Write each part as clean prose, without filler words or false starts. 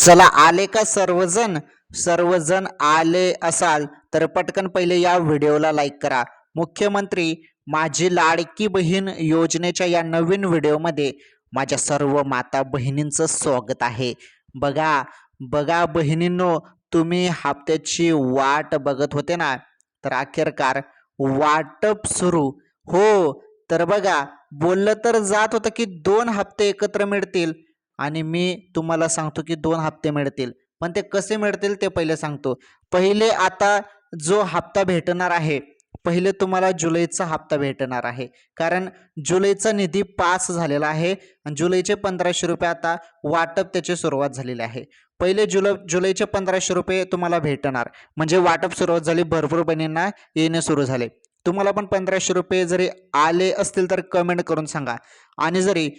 चला आले का सर्वजण. सर्वजण आले असाल तर पटकन पहिले या व्हिडिओला लाईक करा. मुख्यमंत्री माझी लाडकी बहीण योजनेच्या या नवीन व्हिडिओमध्ये माझ्या सर्व माता बहिणींचं स्वागत आहे. बघा बघा बहिणींनो, तुम्ही हप्त्याची वाट बघत होते ना, तर अखेरकार वाटप सुरू. हो, तर बघा, बोललं तर जात होतं की 2 हप्ते एकत्र मिळतील आणि मी तुम्हाला सांगतो की 2 हप्ते मिळतील. पण ते कसे मिळतील ते पहिले सांगतो. पहिले आता जो हप्ता भेटणार आहे, पहिले तुम्हाला जुलैचा हप्ता भेटणार आहे. कारण जुलैचा निधी पास झालेला आहे आणि जुलैचे 1500 रुपये आता वाटप त्याची सुरुवात झालेली आहे. पहिले जुलैचे 1500 रुपये तुम्हाला भेटणार. म्हणजे वाटप सुरुवात झाली, भरपूर बहिणींना येणे सुरू झाले. तुम्हाला पण 1500 रुपये जरी आले असतील तर कमेंट करून सांगा. आणि जरी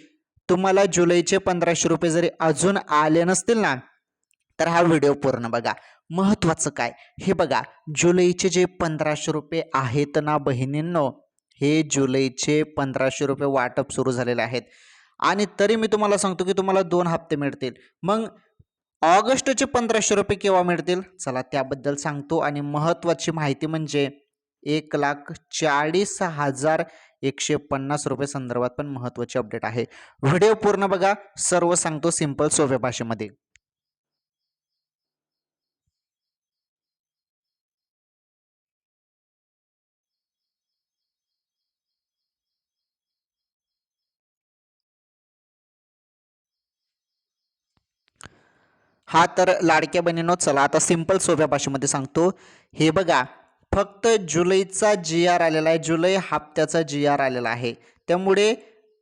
तुम्हाला जुलैचे 1500 रुपये जरी अजून आले नसतील ना, तर हा व्हिडिओ पूर्ण बघा. महत्त्वाचं काय हे बघा, जुलैचे जे 1500 रुपये आहेत ना बहिणींनो, हे जुलैचे 1500 रुपये वाटप सुरू झालेले आहेत. आणि तरी मी तुम्हाला सांगतो की तुम्हाला 2 हप्ते मिळतील. मग ऑगस्टचे 1500 रुपये केव्हा मिळतील, चला त्याबद्दल सांगतो. आणि महत्त्वाची माहिती म्हणजे 1,40,150 रुपये संदर्भात पण महत्त्वाची अपडेट आहे. व्हिडिओ पूर्ण बघा, सर्व सांगतो सिंपल सोप्या भाषेमध्ये. हा तर लाडक्या बहिणींनो, चला आता सिंपल सोप्या भाषेमध्ये सांगतो. हे बघा, फक्त जुलैचा जी आर आलेला आहे, जुलै हप्त्याचा जी आर आलेला आहे. त्यामुळे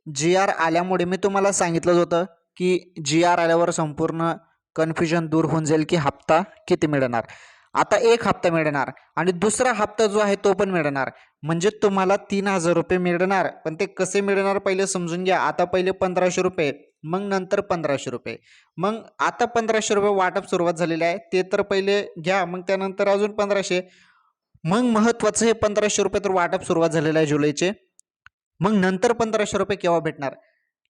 जी आर आल्यामुळे मी तुम्हाला सांगितलं होतं की जी आर आल्यावर संपूर्ण कन्फ्युजन दूर होऊन जाईल की हप्ता किती मिळणार. आता एक हप्ता मिळणार आणि दुसरा हप्ता जो आहे तो पण मिळणार. म्हणजे तुम्हाला 3000 रुपये मिळणार. पण ते कसे मिळणार पहिले समजून घ्या. आता पहिले 1500 रुपये, मग नंतर 1500 रुपये, मग आता 1500 रुपये वाटप सुरुवात झालेली आहे, ते तर पहिले घ्या, मग त्यानंतर अजून 1500. मग महत्त्वाचं, हे 1500 रुपये तर वाटप सुरुवात झालेलं आहे जुलैचे. मग नंतर 1500 रुपये केव्हा भेटणार?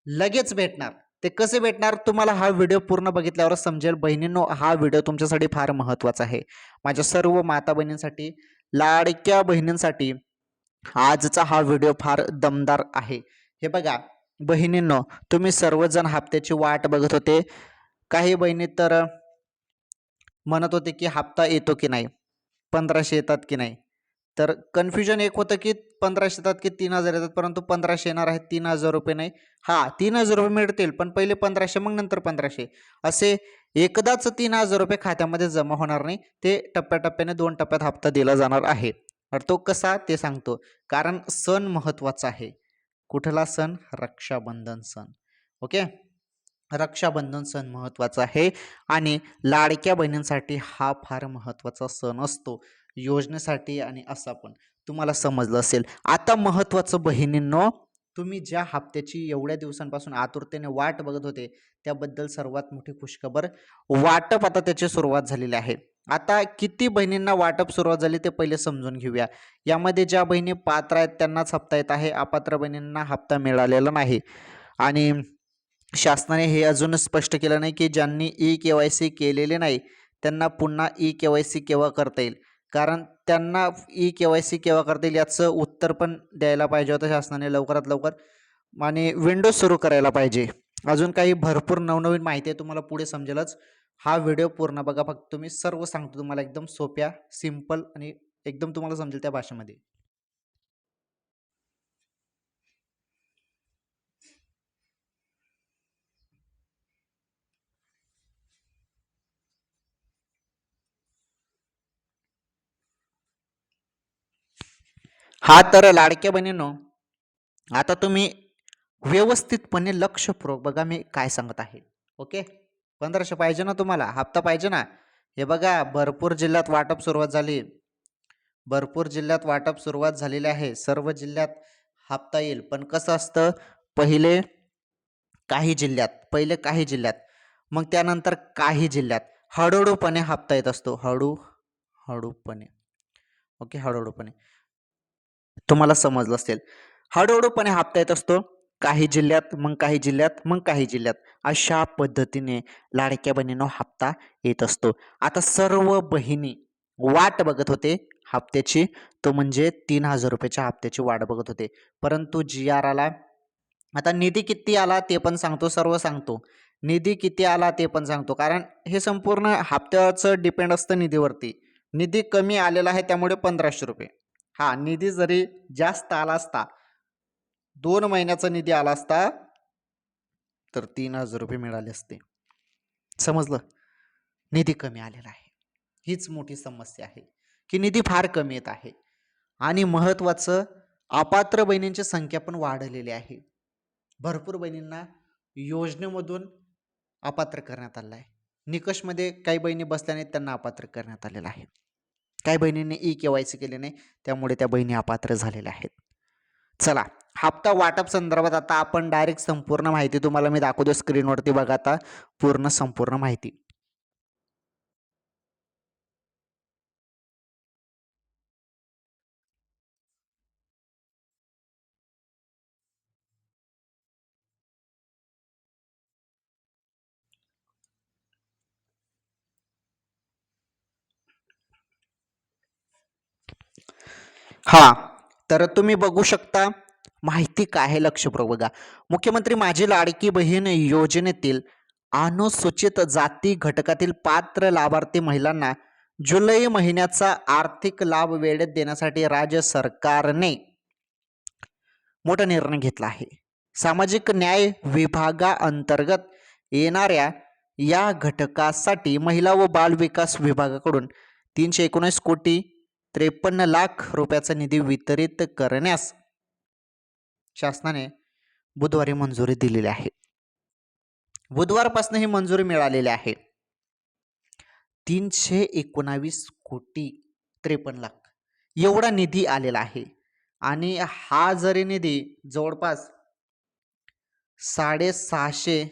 लगेच भेटणार. ते कसे भेटणार तुम्हाला हा व्हिडिओ पूर्ण बघितल्यावर समजेल. बहिणींनो, हा व्हिडिओ तुमच्यासाठी फार महत्त्वाचा आहे. माझ्या सर्व माता बहिणींसाठी, लाडक्या बहिणींसाठी आजचा हा व्हिडिओ फार दमदार आहे. हे बघा बहिणींनो, तुम्ही सर्वजण हप्त्याची वाट बघत होते. काही बहिणी तर म्हणत होते की हप्ता येतो की नाही, 1500 येतात की नाही. तर कन्फ्युजन एक होतं की 1500 येतात की 3000 येतात, परंतु 1500 येणार आहेत, 3000 रुपये नाही. हां, 3000 रुपये मिळतील, पण पहिले 1500 मग नंतर 1500 असे एकदाच 3000 रुपये खात्यामध्ये जमा होणार नाही. ते टप्प्याटप्प्याने 2 टप्प्यात हप्ता दिला जाणार आहे. तर तो कसा ते सांगतो. कारण सण महत्त्वाचा आहे. कुठला सण? रक्षाबंधन सण. ओके, रक्षाबंधन सण महत्त्वाचा आहे आणि लाडक्या बहिणींसाठी हा फार महत्त्वाचा सण असतो योजनेसाठी. आणि असा पण तुम्हाला समजलं असेल. आता महत्त्वाचं बहिणींनो, तुम्ही ज्या हप्त्याची एवढ्या दिवसांपासून आतुरतेने वाट बघत होते, त्याबद्दल सर्वात मोठी खुशखबर, वाटप आता त्याची सुरुवात झालेली आहे. आता किती बहिणींना वाटप सुरुवात झाली ते पहिले समजून घेऊया. यामध्ये ज्या बहिणी पात्र आहेत त्यांनाच हप्ता येत आहे, अपात्र बहिणींना हप्ता मिळालेला नाही. आणि शासनाने हे अजून स्पष्ट केलं नाही की ज्यांनी ई-के-वाय-सी केलेले नाही त्यांना पुन्हा ई-के-वाय-सी केव्हा करता येईल. कारण त्यांना ई-के-वाय-सी केव्हा करता येईल याचं उत्तर पण द्यायला पाहिजे होतं शासनाने लवकरात लवकर. आणि विंडोज सुरू करायला पाहिजे. अजून काही भरपूर नवनवीन माहिती आहे, तुम्हाला पुढे समजेलच. हा व्हिडिओ पूर्ण बघा. फक्त तुम्ही सर्व सांगतो तुम्हाला एकदम सोप्या, सिंपल आणि एकदम तुम्हाला समजेल त्या भाषेमध्ये. हा तर लाडक्या बहिणींनो, आता तुम्ही व्यवस्थितपणे लक्षपूर्वक बघा मी काय सांगत आहे. ओके, 1500 पाहिजे ना तुम्हाला, हप्ता पाहिजे ना. हे बघा, भरपूर जिल्ह्यात वाटप सुरुवात झाली. भरपूर जिल्ह्यात वाटप सुरुवात झालेली आहे. सर्व जिल्ह्यात हप्ता येईल. पण कसं असतं, पहिले पहिले काही जिल्ह्यात, मग त्यानंतर काही जिल्ह्यात हळूहळूपणे हप्ता येत असतो. हळूहळूपणे. ओके, हळूहळूपणे तुम्हाला समजलं असेल. हळूहळूपणे हप्ता येत असतो. काही जिल्ह्यात, मग काही जिल्ह्यात, मग काही जिल्ह्यात, अशा पद्धतीने लाडक्या बहिणींनो हप्ता येत असतो. आता सर्व बहिणी वाट बघत होते हप्त्याची, तो म्हणजे 3,000 रुपयाच्या हप्त्याची वाट बघत होते. परंतु जी आर आला. आता निधी किती आला ते पण सांगतो, सर्व सांगतो. निधी किती आला ते पण सांगतो, कारण हे संपूर्ण हप्त्याचं डिपेंड असतं निधीवरती. निधी कमी आलेला आहे त्यामुळे 1,500 रुपये. हा निधी जरी जास्त आला असता, 2 महिन्याचा निधी आला असता, तर 3,000 रुपये मिळाले असते. समजलं? निधी कमी आलेला आहे. हीच मोठी समस्या आहे की निधी फार कमी येत आहे. आणि महत्त्वाचं, अपात्र बहिणींची संख्या पण वाढलेली आहे. भरपूर बहिणींना योजनेमधून अपात्र करण्यात आलं आहे. निकषमध्ये काही बहिणी बसल्या नाहीत, त्यांना अपात्र करण्यात आलेलं आहे. काही बहिणींनी KYC केले नाही, त्यामुळे त्या बहिणी अपात्र झालेल्या आहेत. चला, हप्ता वाटप संदर्भात आता आपण डायरेक्ट संपूर्ण माहिती तुम्हाला मी दाखवतो स्क्रीनवरती. बघा आता पूर्ण संपूर्ण माहिती. हा, तर तुम्ही बघू शकता माहिती काय आहे, लक्षपूर्वक बघा. मुख्यमंत्री माझी लाडकी बहीण योजनेतील अनुसूचित जाती घटकातील पात्र लाभार्थी महिलांना जुलै महिन्याचा आर्थिक लाभ वेळेत देण्यासाठी राज्य सरकारने मोठा निर्णय घेतला आहे. सामाजिक न्याय विभागाअंतर्गत येणाऱ्या या घटकासाठी महिला व बाल विकास विभागाकडून 319 कोटी 53 लाख रुपयाचा निधी वितरित करण्यास शासनाने बुधवारी मंजुरी दिलेली आहे. बुधवारपासून ही मंजुरी मिळालेली आहे. 319 कोटी 53 लाख एवढा निधी आलेला आहे. आणि हा जरी निधी जवळपास 650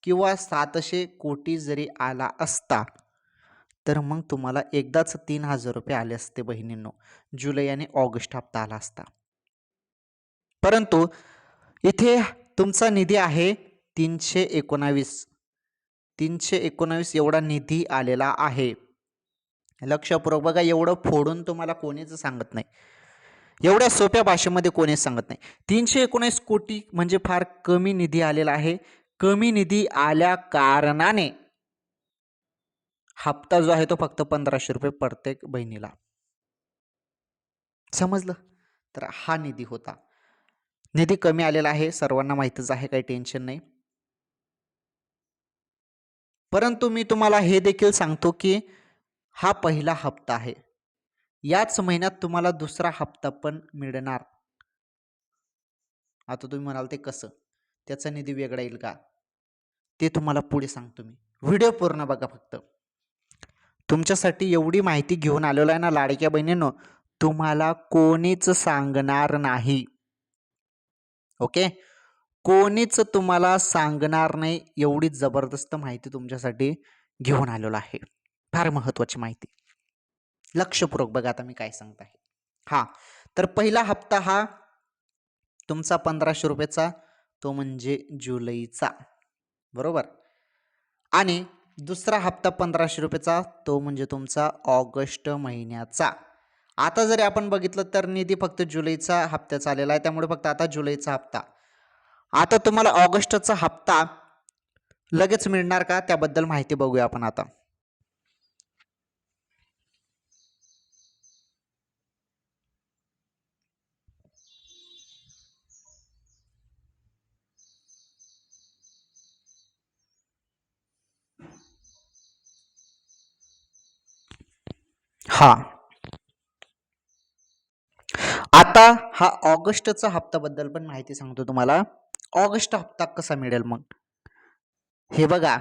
किंवा 700 कोटी जरी आला असता, तर मग तुम्हाला एकदाच 3,000 रुपये आले असते बहिणींनो. जुलै आणि ऑगस्ट हप्ता आला असता. परंतु इथे तुमचा निधी आहे 319 एवढा निधी आलेला आहे. लक्षपूर्वक बघा, एवढं फोडून तुम्हाला कोणीच सांगत नाही, एवढ्या सोप्या भाषेमध्ये कोणीच सांगत नाही. 319 कोटी म्हणजे फार कमी निधी आलेला आहे. कमी निधी आल्या कारणाने हप्ता जो आहे तो फक्त 1,500 रुपये प्रत्येक बहिणीला. समजलं? तर हा निधी होता. निधी कमी आलेला आहे, सर्वांना माहितीच आहे, काही टेन्शन नाही. परंतु मी तुम्हाला हे देखील सांगतो की हा पहिला हप्ता आहे. याच महिन्यात तुम्हाला दुसरा हप्ता पण मिळणार. आता तुम्ही म्हणाल ते कसं, त्याचा निधी वेगळा येईल का, ते तुम्हाला पुढे सांगतो मी. व्हिडिओ पूर्ण बघा फक्त. तुमच्यासाठी एवढी माहिती घेऊन आलेलो आहे ना लाडक्या बहिणींनो, तुम्हाला कोणीच सांगणार नाही. ओके, कोणीच तुम्हाला सांगणार नाही. एवढी जबरदस्त माहिती तुमच्यासाठी घेऊन आलेलो आहे, फार महत्वाची माहिती. लक्षपूर्वक बघा आता मी काय सांगत आहे. हा, तर पहिला हप्ता हा तुमचा 1,500 रुपयाचा, तो म्हणजे जुलैचा, बरोबर. आणि दुसरा हप्ता 1,500 रुपयाचा, तो म्हणजे तुमचा ऑगस्ट महिन्याचा. आता जरी आपण बघितलं तर निधी फक्त जुलैचा हप्त्याचा आलेला आहे, त्यामुळे फक्त आता जुलैचा हप्ता. आता तुम्हाला ऑगस्टचा हप्ता लगेच मिळणार का, त्याबद्दल माहिती बघूया आपण आता. हा, आता हा ऑगस्टचा हप्त्याबद्दल पण माहिती सांगतो तुम्हाला. ऑगस्ट हप्ता कसा मिळेल मग, हे बघा,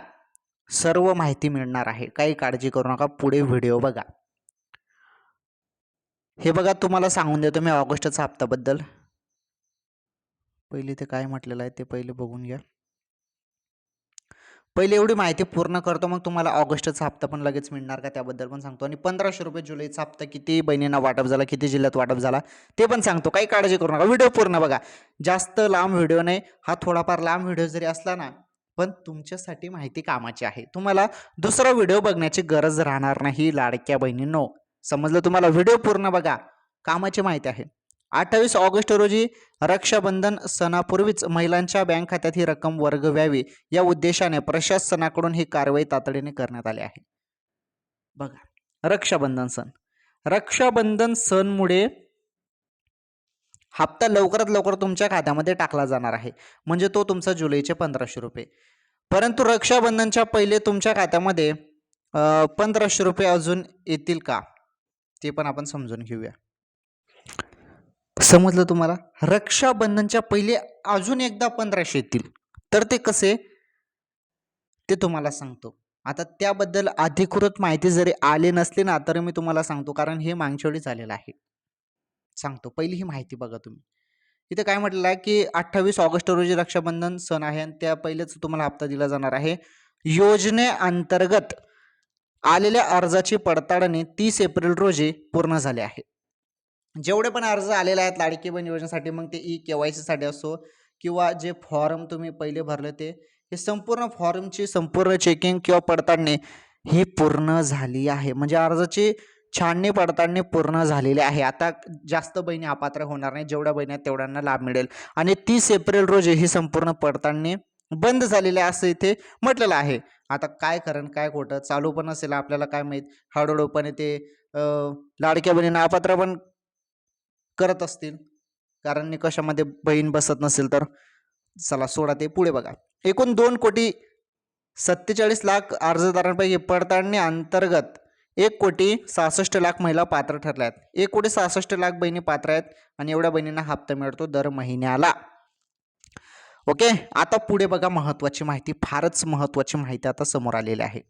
सर्व माहिती मिळणार आहे, काही काळजी करू नका, पुढे व्हिडिओ बघा. हे बघा, तुम्हाला सांगून देतो मी ऑगस्टचा हप्त्याबद्दल. पहिले ते काय म्हटलेलं आहे ते पहिले बघून घ्या. पहिले एवढी माहिती पूर्ण करतो, मग तुम्हाला ऑगस्टचा हप्ता पण लगेच मिळणार का त्याबद्दल पण सांगतो. आणि 1500 रुपये जुलैचा हप्ता किती बहिणींना वाटप झाला, किती जिल्ह्यात वाटप झाला ते पण सांगतो. काही काळजी करू नका, व्हिडिओ पूर्ण बघा. जास्त लांब व्हिडिओ नाही, हा थोडाफार लांब व्हिडिओ जरी असला ना, पण तुमच्यासाठी माहिती कामाची आहे. तुम्हाला दुसरा व्हिडिओ बघण्याची गरज राहणार नाही लाडक्या बहिणींनो. समजलं तुम्हाला? व्हिडिओ पूर्ण बघा, कामाची माहिती आहे. 28 ऑगस्ट रोजी रक्षाबंधन सणापूर्वीच महिलांच्या बँक खात्यात ही रक्कम वर्ग व्यावी या उद्देशाने प्रशासनाकडून ही कारवाई तातडीने करण्यात आली आहे. बघा, रक्षाबंधन सणमुळे हप्ता लवकरात लवकर तुमच्या खात्यामध्ये टाकला जाणार आहे. म्हणजे तो तुमचा जुलैचे 1500 रुपये. परंतु रक्षाबंधनच्या पहिले तुमच्या खात्यामध्ये 1500 रुपये अजून येतील का, ते पण आपण समजून घेऊया. समजलं तुम्हाला? रक्षाबंधनच्या पहिले अजून एकदा 1500 येतील, तर ते कसे ते तुम्हाला सांगतो. आता त्याबद्दल अधिकृत माहिती जरी आली नसली ना, तर मी तुम्हाला सांगतो, कारण हे मागच्या वेळी झालेलं आहे. सांगतो, पहिली ही माहिती बघा तुम्ही. इथे काय म्हटलेलं आहे की 28 ऑगस्ट रोजी रक्षाबंधन सण आहे आणि त्या पहिलेच तुम्हाला हप्ता दिला जाणार आहे. योजनेअंतर्गत आलेल्या अर्जाची पडताळणी 30 एप्रिल रोजी पूर्ण झाली आहे. जेवढे पण अर्ज आलेले आहेत लाडकी बहीण योजनेसाठी, मग ते KYC साठी असो किंवा जे फॉर्म तुम्ही पहिले भरले ते, हे संपूर्ण फॉर्मची संपूर्ण चेकिंग किंवा पडताळणी ही पूर्ण झाली आहे. म्हणजे अर्जाची छाननी पडताळणी पूर्ण झालेली आहे. आता जास्त बहिणी अपात्र होणार नाही, जेवढ्या बहिणी आहेत तेवढ्यांना लाभ मिळेल. आणि 30 एप्रिल रोजी ही संपूर्ण पडताळणी बंद झालेली आहे असं इथे म्हटलेलं आहे. आता काय खरं काय खोटं चालू पण असेल, आपल्याला काय माहीत. हळूहळूपणे ते लाडक्या बहिणींना अपात्र पण करत असतील, कारण निकषामध्ये बहीण बसत नसेल तर. चला सोडा ते, पुढे बघा. एकूण 2,47,00,000 अर्जदारांपैकी पडताळणी अंतर्गत 1,66,00,000 महिला पात्र ठरल्या आहेत. 1,66,00,000 बहिणी पात्र आहेत आणि एवढ्या बहिणींना हप्ता मिळतो दर महिन्याला. ओके, आता पुढे बघा, महत्वाची माहिती, फारच महत्वाची माहिती आता समोर आलेली आहे.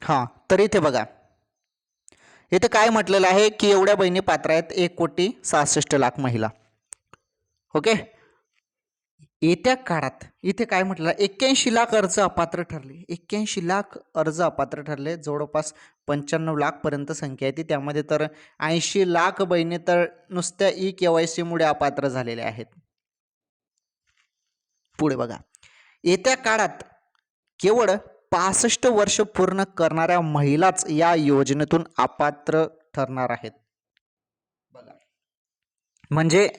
हां, तर इथे बघा, इथे काय म्हटलेलं आहे की एवढ्या बहिणी पात्र आहेत, 1,66,00,000 महिला. ओके, येत्या काळात इथे काय म्हटलं, 81,00,000 अर्ज अपात्र ठरले. 81,00,000 अर्ज अपात्र ठरले. जवळपास 95,00,000 पर्यंत संख्या येते. त्यामध्ये तर 80,00,000 बहिणी तर नुसत्या KYC मुळे अपात्र झालेल्या आहेत. पुढे बघा, येत्या काळात केवळ 65 वर्ष पूर्ण करणाऱ्या महिलाच या योजनेतून अपात्र ठरणार आहेत. बघा, म्हणजे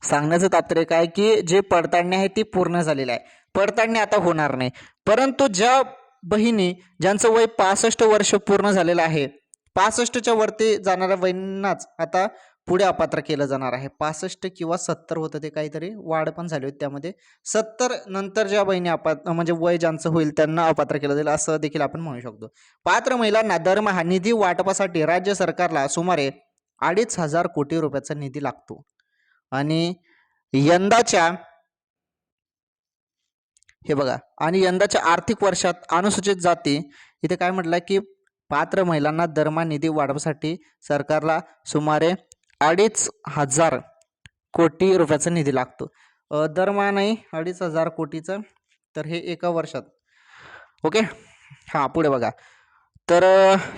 सांगण्याचं तात्पर्य काय की जे पडताळणी आहे ती पूर्ण झालेली आहे, पडताळणी आता होणार नाही. परंतु ज्या बहिणी ज्यांचं वय 65 वर्ष पूर्ण झालेलं आहे, 65च्या वरती जाणाऱ्या बहिणींनाच आता पुढे अपात्र केलं जाणार आहे. 65 किंवा 70 होतं, ते काहीतरी वाढ पण झाली होती त्यामध्ये. 70 नंतर ज्या बहिणी म्हणजे वय ज्यांचं होईल त्यांना अपात्र केलं जाईल असं देखील आपण म्हणू शकतो. पात्र महिलांना दरमहा निधी वाटपासाठी राज्य सरकारला सुमारे 2,500 कोटी रुपयाचा निधी लागतो. आणि यंदाच्या हे बघा, आणि यंदाच्या आर्थिक वर्षात अनुसूचित जाती, इथे काय म्हटलं की पात्र महिलांना दरमहा निधी वाढवण्यासाठी सरकारला सुमारे 2,500 कोटी रुपयाचा निधी लागतो. दरमहा नाही, 2,500 कोटीचं, तर हे एका वर्षात. ओके, हां, पुढे बघा. तर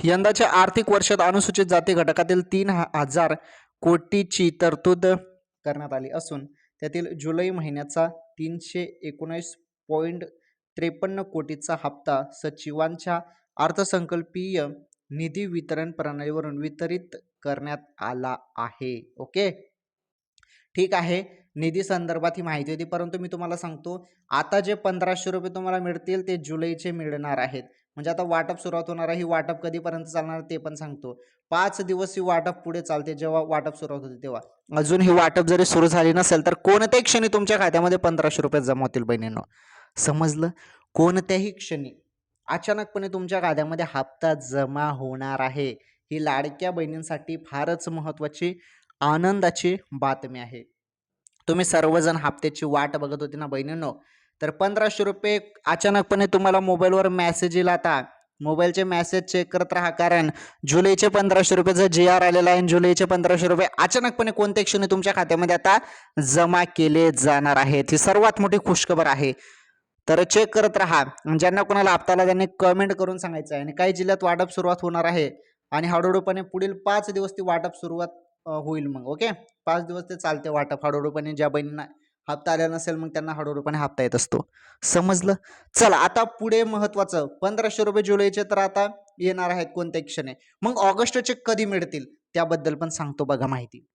यंदाच्या आर्थिक वर्षात अनुसूचित जाती घटकातील 3,000 कोटीची तरतूद करण्यात आली असून त्यातील जुलै महिन्याचा 319.53 कोटीचा हप्ता सचिवांच्या अर्थसंकल्पीय निधी वितरण प्रणालीवरून वितरित करण्यात आला आहे. ओके, ठीक आहे. निधी संदर्भात ही माहिती होती, परंतु मी तुम्हाला सांगतो, आता जे 1,500 रुपये तुम्हाला मिळतील ते जुलैचे मिळणार आहेत. म्हणजे आता वाटप सुरुवात होणार आहे. ही वाटप कधीपर्यंत चालणार ते पण सांगतो. 5 दिवस ही वाटप पुढे चालते, जेव्हा वाटप सुरुवात होते तेव्हा. अजून ही वाटप जरी सुरू झाली नसेल तर कोणत्याही क्षणी तुमच्या खात्यामध्ये 1,500 रुपये जमा होतील बहिणींनो. समजलं? कोणत्याही क्षणी अचानकपणे तुमच्या खात्यामध्ये हप्ता जमा होणार आहे. ही लाडक्या बहिणींसाठी फारच महत्त्वाची आनंदाची बातमी आहे. तुम्ही सर्वजण हप्त्याची वाट बघत होते ना बहिणींनो, तर 1500 रुपये अचानकपणे तुम्हाला मोबाईलवर मेसेज येईल. आता मोबाईलचे मेसेज चेक करत राहा, कारण जुलैचे 1500 रुपयेचा जी आर आलेला आहे. जुलैचे 1500 रुपये अचानकपणे कोणत्या क्षणी तुमच्या खात्यामध्ये आता जमा केले जाणार आहेत. ही सर्वात मोठी खुशखबर आहे. तर चेक करत राहा. ज्यांना कोणाला हप्ता आला त्यांनी कमेंट करून सांगायचं आहे. आणि काही जिल्ह्यात वाटप सुरुवात होणार आहे आणि हळूहळूपणे पुढील 5 दिवस ती वाटप सुरुवात होईल. मग ओके, 5 दिवस ते चालते वाटप हळूहळूपणे. ज्या बहिणींना हप्ता आलेला नसेल मग त्यांना हळूहळूपणे हप्ता येत असतो. समजलं? चला आता पुढे महत्वाचं 1500 रुपये जुलैचे तर आता येणार आहेत कोणत्या क्षणी. मग ऑगस्टचे कधी मिळतील त्याबद्दल पण सांगतो बघा माहिती.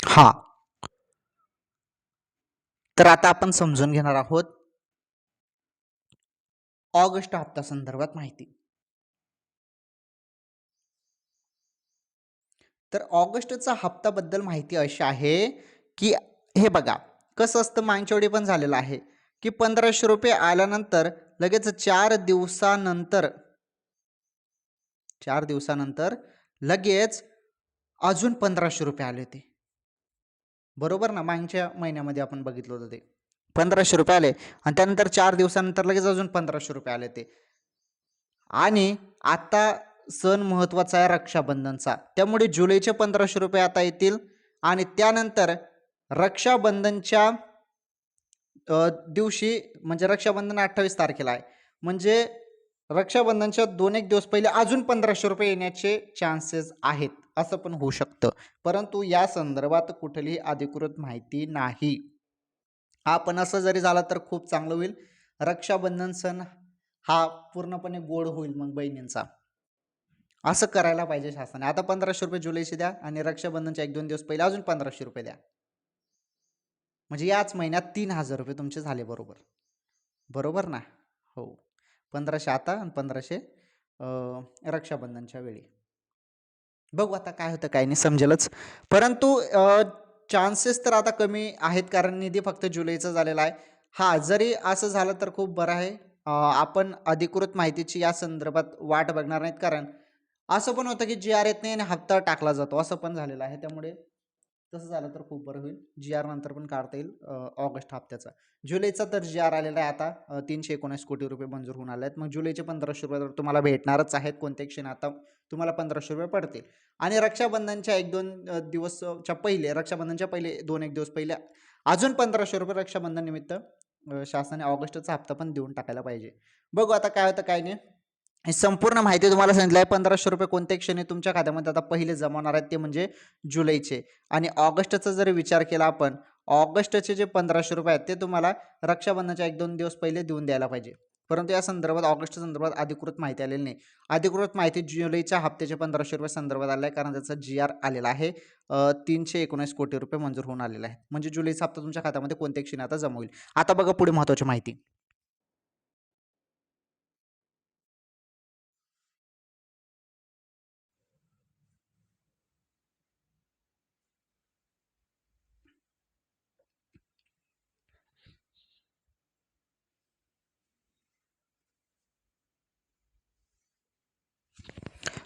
हा, तर आता आपण समजून घेणार आहोत ऑगस्ट हप्ता संदर्भात माहिती. तर ऑगस्टचा हप्त्याबद्दल माहिती अशी आहे की हे बघा कसं असतं, मागच्या वेळी पण झालेलं आहे की 1500 रुपये आल्यानंतर लगेच 4 दिवसानंतर लगेच अजून 1500 रुपये आले होते. बरोबर ना, मागच्या महिन्यामध्ये आपण बघितलं होतं ते 1500 रुपये आले आणि त्यानंतर 4 दिवसानंतर लगेच अजून 1500 रुपये आले ते. आणि आता सण महत्वाचा आहे रक्षाबंधनचा, त्यामुळे जुलैचे 1500 रुपये आता येतील. आणि त्यानंतर रक्षाबंधनच्या दिवशी म्हणजे रक्षाबंधन 28 तारखेला आहे, म्हणजे रक्षाबंधनच्या 2-1 दिवस पहिले अजून 1500 रुपये येण्याचे चान्सेस आहेत. असं पण होऊ शकतं, परंतु या संदर्भात कुठलीही अधिकृत माहिती नाही. हा पण असं जरी झालं तर खूप चांगलं होईल. रक्षाबंधन सण हा पूर्णपणे गोड होईल मग बहिणींचा. असं करायला पाहिजे शासनाने. आता 1500 रुपये जुलैचे द्या आणि रक्षाबंधनच्या 1-2 दिवस पहिले अजून 1500 रुपये द्या, म्हणजे याच महिन्यात 3000 रुपये तुमचे झाले. बरोबर बरोबर ना? हो, 1500 आता आणि 1500 रक्षाबंधनच्या वेळी. बघू आता काय होतं काय नाही, समजेलच. परंतु चान्सेस तर आता कमी आहेत, कारण निधी फक्त जुलैचा झालेला आहे. हा, जरी असं झालं तर खूप बरं आहे. आपण अधिकृत माहितीची या संदर्भात वाट बघणार नाहीत, कारण असं पण होतं की जी आर येत नाही आणि हप्ता टाकला जातो, असं पण झालेलं आहे. त्यामुळे तसं झालं तर खूप बरं होईल. जी आर नंतर पण काढता येईल ऑगस्ट हप्त्याचा. जुलैचा तर जी आर आलेला आहे आता, 319 कोटी रुपये मंजूर होऊन आले आहेत. मग जुलैचे 1500 रुपये तर तुम्हाला भेटणारच आहेत कोणत्या क्षणी. आता तुम्हाला 1500 रुपये पडतील. आणि रक्षाबंधनच्या 1-2 दिवसच्या पहिले, रक्षाबंधनच्या पहिले 2-1 दिवस पहिले अजून 1500 रुपये रक्षाबंधन निमित्त शासनाने ऑगस्टचा हप्ता पण देऊन टाकायला पाहिजे. बघू आता काय होतं काय नाही. ही संपूर्ण माहिती तुम्हाला सांगितलं आहे. 1500 रुपये कोणत्या क्षणी तुमच्या खात्यामध्ये आता पहिले जमा होणार आहेत ते म्हणजे जुलैचे. आणि ऑगस्टचा जर विचार केला आपण, ऑगस्टचे जे 1500 रुपये आहेत ते तुम्हाला रक्षाबंधनच्या 1-2 दिवस पहिले देऊन द्यायला पाहिजे. परंतु या संदर्भात ऑगस्ट संदर्भात अधिकृत माहिती आलेली नाही. अधिकृत माहिती जुलैच्या हप्त्याचे 1500 रुपये संदर्भात आला आहे, कारण त्याचा जी आर आलेला आहे. 319 कोटी रुपये मंजूर होऊन आलेला आहे. म्हणजे जुलैचा हप्ता तुमच्या खात्यामध्ये कोणत्या क्षणी आता जमा होईल. आता बघा पुढे महत्त्वाची माहिती.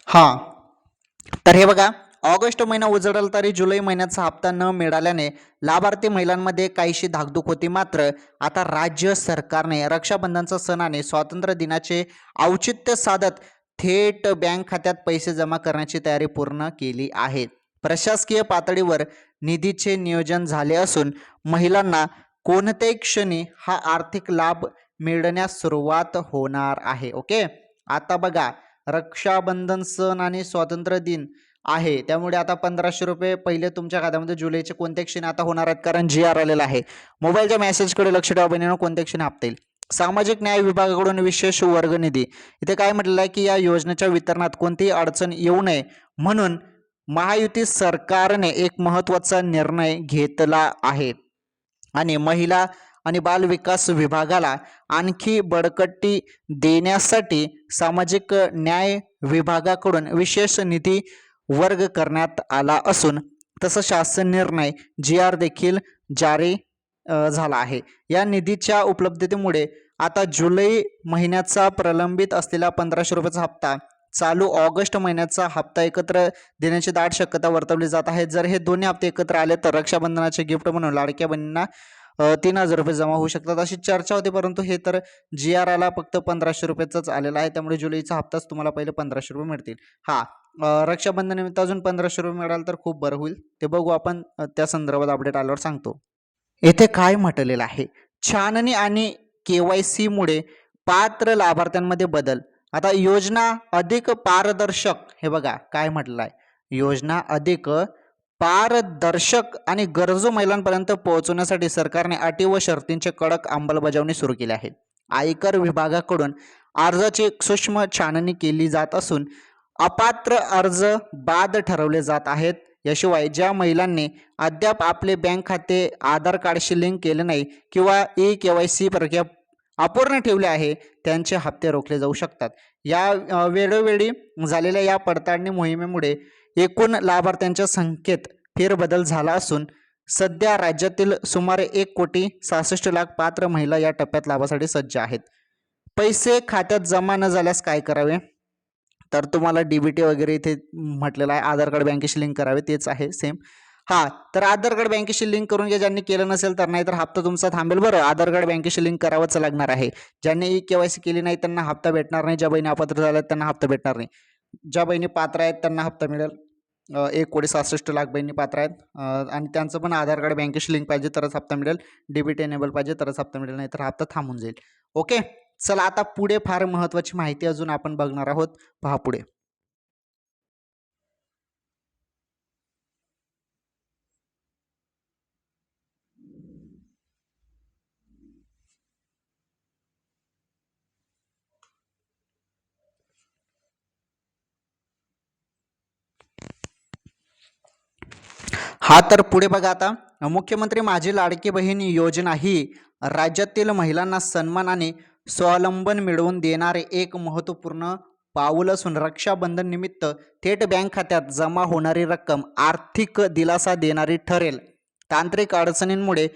हां, तर हे बघा, ऑगस्ट महिना उजळला तरी जुलै महिन्याचा हप्ता न मिळाल्याने लाभार्थी महिलांमध्ये काहीशी धाकधूक होती. मात्र आता राज्य सरकारने रक्षाबंधनचा सण आणि स्वातंत्र्य दिनाचे औचित्य साधत थेट बँक खात्यात पैसे जमा करण्याची तयारी पूर्ण केली आहे. प्रशासकीय पातळीवर निधीचे नियोजन झाले असून महिलांना कोणत्याही क्षणी हा आर्थिक लाभ मिळण्यास सुरुवात होणार आहे. ओके, आता बघा, रक्षाबंधन सण आणि स्वातंत्र्य दिन आहे, त्यामुळे आता 1500 रुपये पहिले तुमच्या खात्यामध्ये जुलैचे कोणत्या क्षणी आता होणार आहेत, कारण जी आर आलेला आहे. मोबाईलच्या मेसेजकडे लक्ष ठेवा बहिणींनो, कोणत्या क्षणी हप्ता येईल. सामाजिक न्याय विभागाकडून विशेष वर्ग निधी, इथे काय म्हटलेलं आहे की या योजनेच्या वितरणात कोणतीही अडचण येऊ नये म्हणून महायुती सरकारने एक महत्त्वाचा निर्णय घेतला आहे आणि महिला आणि बाल विकास विभागाला आणखी बळकटी देण्यासाठी सामाजिक न्याय विभागाकडून विशेष निधी वर्ग करण्यात आला असून तसं शासन निर्णय जी आर देखील जारी झाला आहे. या निधीच्या उपलब्धतेमुळे आता जुलै महिन्याचा प्रलंबित असलेला 1500 रुपयाचा हप्ता चालू ऑगस्ट महिन्याचा हप्ता एकत्र देण्याची दाट शक्यता वर्तवली जात आहे. जर हे दोन्ही हप्ते एकत्र आले तर रक्षाबंधनाचे गिफ्ट म्हणून लाडक्या बहिणींना 3,000 रुपये जमा होऊ शकतात अशी चर्चा होती. परंतु हे तर जी आर आला फक्त 1500 रुपयाचाच आलेला आहे. त्यामुळे जुलैचा हप्ताच तुम्हाला पहिले 1500 रुपये मिळतील. रक्षाबंधन निमित्त अजून 1500 रुपये मिळाल तर खूप बरं होईल. ते बघू आपण त्या संदर्भात अपडेट आल्यावर सांगतो. येथे काय म्हटलेलं आहे, छाननी आणि KYC मुळे पात्र लाभार्थ्यांमध्ये बदल. आता योजना अधिक पारदर्शक, हे बघा काय म्हटलं आहे, योजना अधिक पारदर्शक आणि गरजू महिलांपर्यंत पोहोचवण्यासाठी सरकारने अटी व शर्तींची कडक अंमलबजावणी सुरू केली आहे. आयकर विभागाकडून अर्जाची सूक्ष्म छाननी केली जात असून अपात्र अर्ज बाद ठरवले जात आहेत. याशिवाय ज्या महिलांनी अद्याप आपले बँक खाते आधार कार्डशी लिंक केले नाही किंवा KYC प्रक्रिया अपूर्ण ठेवले आहे त्यांचे हप्ते रोखले जाऊ शकतात. या वेळोवेळी झालेल्या या पडताळणी मोहिमेमुळे एकूण लाभार्थ्यांच्या संख्येत फेरबदल झाला असून सध्या राज्यातील सुमारे 1,66,00,000 पात्र महिला या टप्प्यात लाभासाठी सज्ज आहेत. पैसे खात्यात जमा न झाल्यास काय करावे, तर तुम्हाला DBT वगैरे इथे म्हटलेलं आहे, आधार कार्ड बँकेशी लिंक करावे, तेच आहे सेम. तर आधार कार्ड बँकेशी लिंक करून घ्या ज्यांनी केलं नसेल तर, नाही तर हप्ता तुमचा थांबेल. बरं, आधार कार्ड बँकेशी लिंक करावंच लागणार आहे. ज्यांनी KYC केली नाही त्यांना हप्ता भेटणार नाही. ज्या बहिणी अपात्र झाल्या त्यांना हप्ता भेटणार नाही. ज्या बहिणी पात्र आहेत त्यांना हप्ता मिळेल. 1,66,00,000 बहिणी पात्र आहेत आणि त्यांचं पण आधार कार्ड बँकेशी लिंक पाहिजे तरच हप्ता मिळेल. DBT एनेबल पाहिजे तरच हप्ता मिळेल, नाही तर हप्ता थांबून जाईल. ओके, चला आता पुढे फार महत्त्वाची माहिती अजून आपण बघणार आहोत. पहा पुढे. तर पुढे बघा, आता मुख्यमंत्री माझी लाडकी बहीण योजना ही राज्यातील महिलांना सन्मान आणि स्वावलंबन मिळवून देणारे एक महत्त्वपूर्ण पाऊल असून रक्षाबंधन निमित्त थेट बँक खात्यात जमा होणारी रक्कम आर्थिक दिलासा देणारी ठरेल. तांत्रिक अडचणींमुळे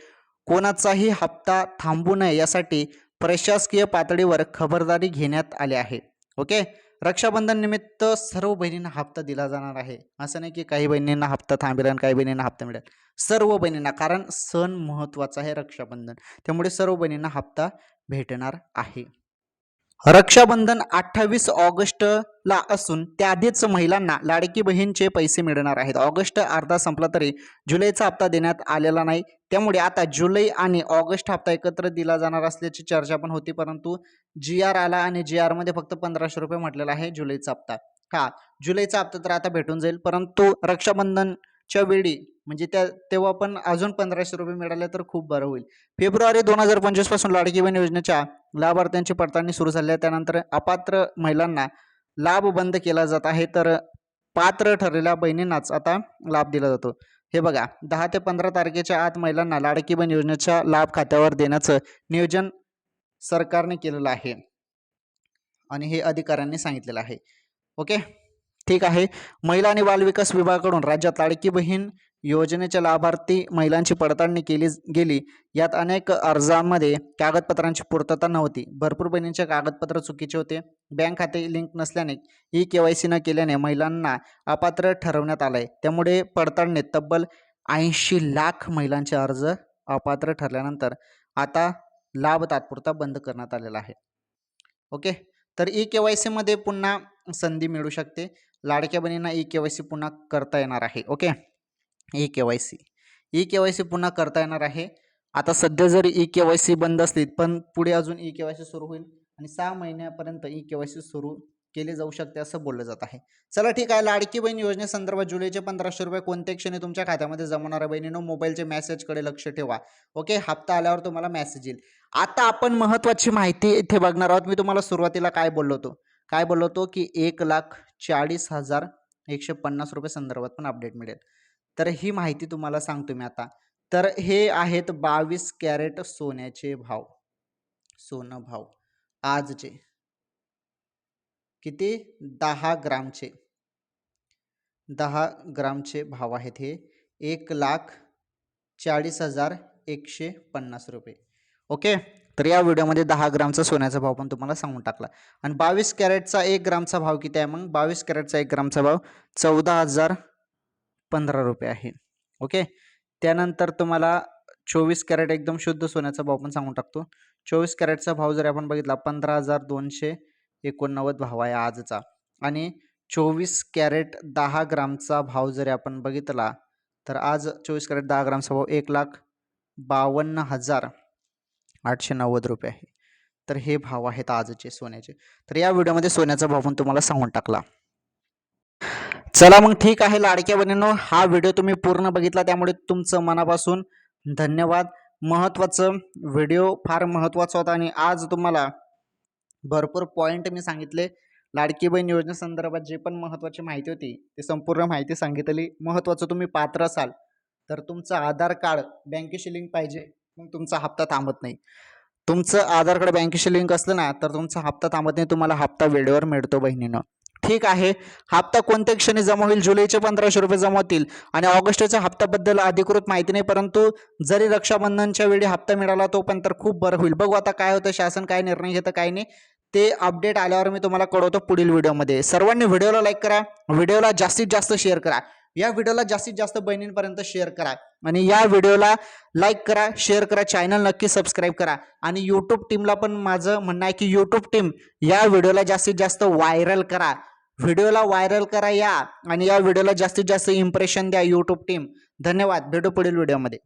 कोणाचाही हप्ता थांबू नये यासाठी प्रशासकीय पातळीवर खबरदारी घेण्यात आली आहे. ओके, रक्षाबंधन निमित्त सर्व बहिणींना हप्ता दिला जाणार आहे. असं नाही की काही बहिणींना हप्ता थांबेल आणि काही बहिणींना हप्ता मिळेल. सर्व बहिणींना, कारण सण महत्त्वाचा आहे रक्षाबंधन, त्यामुळे सर्व बहिणींना हप्ता भेटणार आहे. रक्षाबंधन 28 ऑगस्टला असून त्याआधीच महिलांना लाडकी बहीणचे पैसे मिळणार आहेत. ऑगस्ट अर्धा संपला तरी जुलैचा हप्ता देण्यात आलेला नाही. त्यामुळे आता जुलै आणि ऑगस्ट हप्ता एकत्र दिला जाणार असल्याची चर्चा पण होती. परंतु GR आला आणि GR मध्ये फक्त 1500 रुपये म्हटलेला आहे जुलैचा हप्ता. जुलैचा हप्ता तर आता भेटून जाईल. परंतु रक्षाबंधनच्या वेळी म्हणजे तेव्हा पण अजून 1500 रुपये मिळाले तर खूप बरं होईल. फेब्रुवारी 2025 पासून लाडकी बहीण योजनेच्या लाभार्थ्यांची पडताळणी सुरू झाली आहे. त्यानंतर अपात्र महिलांना लाभ बंद केला जात आहे, तर पात्र ठरलेल्या बहिणींनाच आता लाभ दिला जातो. हे बघा, 10 ते 15 तारखेच्या आत महिलांना लाडकी बहीण योजनेचा लाभ खात्यावर देण्याचं नियोजन सरकारने केलेलं आहे आणि हे अधिकाऱ्यांनी सांगितलेलं आहे. ओके, ठीक आहे. महिला आणि बालविकास विभागाकडून राज्यात लाडकी बहीण योजनेच्या लाभार्थी महिलांची पडताळणी केली गेली. यात अनेक अर्जांमध्ये कागदपत्रांची पूर्तता नव्हती. भरपूर बहिणींचे कागदपत्र चुकीचे होते. बँक खाते लिंक नसल्याने KYC न केल्याने महिलांना अपात्र ठरवण्यात आलंय. त्यामुळे पडताळणीत तब्बल 80 लाख महिलांचे अर्ज अपात्र ठरल्यानंतर आता लाभ तात्पुरता बंद करण्यात आलेला आहे. ओके, तर KYC मध्ये पुन्हा संधी मिळू शकते. लाडक्या बहिणींना KYC पुन्हा करता येणार आहे. ओके, KYC पुन्हा करता येणार आहे. आता सध्या जर KYC बंद असली पण पुढे अजून KYC सुरू होईल आणि 6 महिन्यापर्यंत KYC सुरू केले जाऊ शकते असं बोललं जात आहे. चला ठीक आहे. लाडकी बहीण योजनेसंदर्भात जुलैचे 1500 रुपये कोणत्या क्षणी तुमच्या खात्यामध्ये जमवणार आहे बहिणीनो, मोबाईलच्या मेसेजकडे लक्ष ठेवा. ओके, हप्ता आल्यावर तुम्हाला मेसेज येईल. आता आपण महत्त्वाची माहिती इथे बघणार आहोत. मी तुम्हाला सुरुवातीला काय बोललो होतो की 1,40,40,150 रुपये संदर्भात पण अपडेट मिळेल. तर ही माहिती तुम्हाला सांगतो मी आता. तर हे आहेत 22 कॅरेट सोन्याचे भाव. सोनं भाव आजचे किती, 10 ग्रामचे 10 ग्रामचे भाव आहेत हे. 1,40,150 रुपये. ओके, तर या व्हिडिओमध्ये 10 ग्रामचा सोन्याचा भाव पण तुम्हाला सांगून टाकला. आणि 22 कॅरेटचा 1 ग्रामचा भाव किती आहे मग? 22 कॅरेटचा 1 ग्रामचा भाव 14,015 रुपये आहे. ओके. त्यानंतर तुम्हाला 24 कॅरेट एकदम शुद्ध सोन्याचा भाव पण सांगून टाकतो. 24 कॅरेटचा भाव जर आपण बघितला 15,289 भाव आहे आजचा. आणि 24 कॅरेट 10 ग्रामचा भाव जरी आपण बघितला तर आज 24 कॅरेट 10 ग्रामचा भाव 1,52,890 रुपये आहे. तर हे भाव आहेत आजचे सोन्याचे. तर या व्हिडिओमध्ये सोन्याचा भाव पण तुम्हाला सांगून टाकला. चला मग ठीक आहे लाडक्या बहिणींनो, हा व्हिडिओ तुम्ही पूर्ण बघितला त्यामुळे तुमचं मनापासून धन्यवाद. महत्त्वाचं व्हिडिओ फार महत्त्वाचा होता आणि आज तुम्हाला भरपूर पॉईंट मी सांगितले. लाडकी बहीण योजनेसंदर्भात जे पण महत्त्वाची माहिती होती ती संपूर्ण माहिती सांगितली. महत्त्वाचं तुम्ही पात्र असाल तर तुमचं आधार कार्ड बँकेशी लिंक पाहिजे, मग तुमचा हप्ता थांबत नाही. तुमचं आधार कार्ड बँकेशी लिंक असलं ना तर तुमचा हप्ता थांबत नाही, तुम्हाला हप्ता वेळेवर मिळतो बहिणीनं. ठीक आहे. हप्ता कोणत्या क्षणी जमा होईल? जुलैचे 1,500 रुपये जमा होतील आणि ऑगस्टच्या हप्त्याबद्दल अधिकृत माहिती नाही, परंतु जरी रक्षाबंधनच्या वेळी हप्ता मिळाला तो पण तर खूप बरं होईल. बघू आता काय होतं, शासन काय निर्णय घेतं काय नाही ते अपडेट आल्यावर मी तुम्हाला कळवतो पुढील व्हिडिओमध्ये. सर्वांनी व्हिडिओला लाईक करा, व्हिडिओला जास्तीत जास्त शेअर करा. या व्हिडिओला जास्तीत जास्त बहिणींपर्यंत शेअर करा आणि या व्हिडिओला लाईक करा, शेअर करा, चॅनल नक्की सबस्क्राईब करा. आणि यूट्यूब टीमला पण माझं म्हणणं आहे की यूट्यूब टीम या व्हिडिओला जास्तीत जास्त व्हायरल करा, व्हिडिओला व्हायरल करा या आणि या व्हिडिओला जास्तीत जास्त इम्प्रेशन द्या यूट्यूब टीम. धन्यवाद. भेटू पुढील व्हिडिओमध्ये.